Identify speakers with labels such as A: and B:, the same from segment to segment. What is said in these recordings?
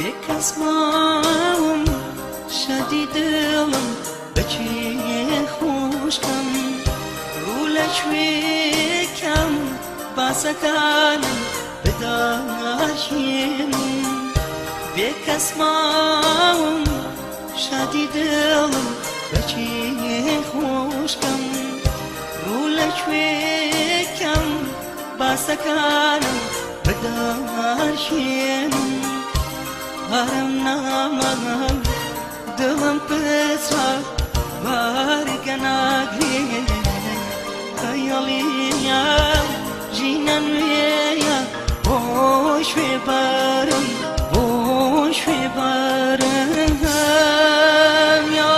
A: بکسمم شدیدم بچی خوشکم رولشوی کم باسکانم بداشیم بکسمم شدیدم بچی خوشکم رولشوی کم باسکانم بداشیم هرم نامم دلم پسر بارگناگی خیالیم جینن ویا boş ve barım boş ve barım ya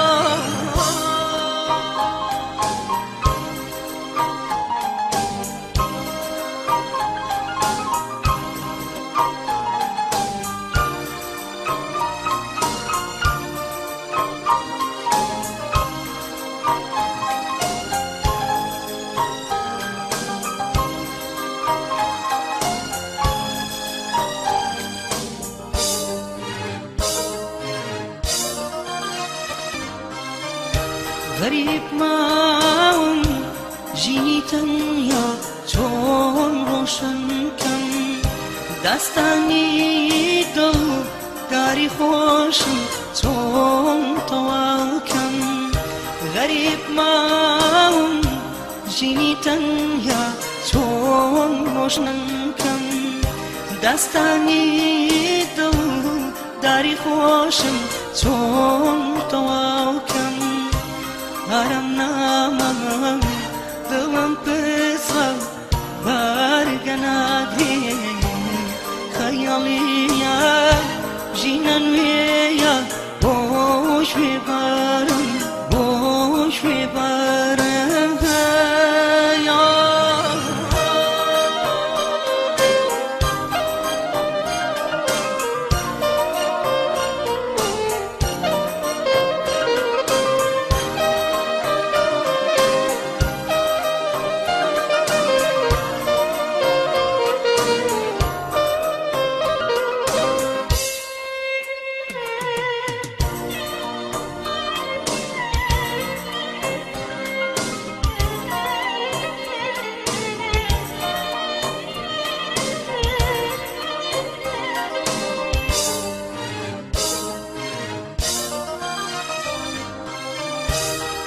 A: غریب ماهم جینی تنیا چون روشن کم دستانی دل داری خوشم چون تواکم غریب ماهم جینی تنیا چون روشن کم دستانی دل داری خوشم چون تواکم هرم نامم دلم پسر بارگناگی خیالیم جینن ویا boş ve barım boş ve barım ya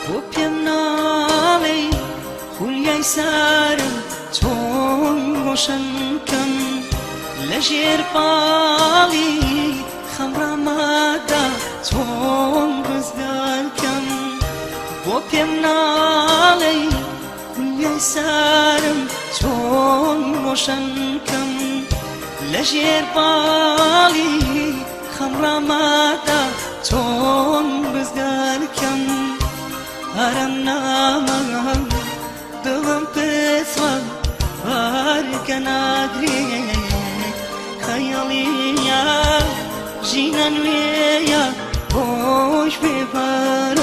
A: گوپیم نالی خولیای سرم چون روشن کم لجیر بالی خمرمادا چون رزگار کم گوپیم نالی خولیای سرم چون روشن کم لجیر بالی خمرمادا چون رزگار کم هرم نامم دلم پسر بارگناگی خیالیم جینن ویا boş bir barım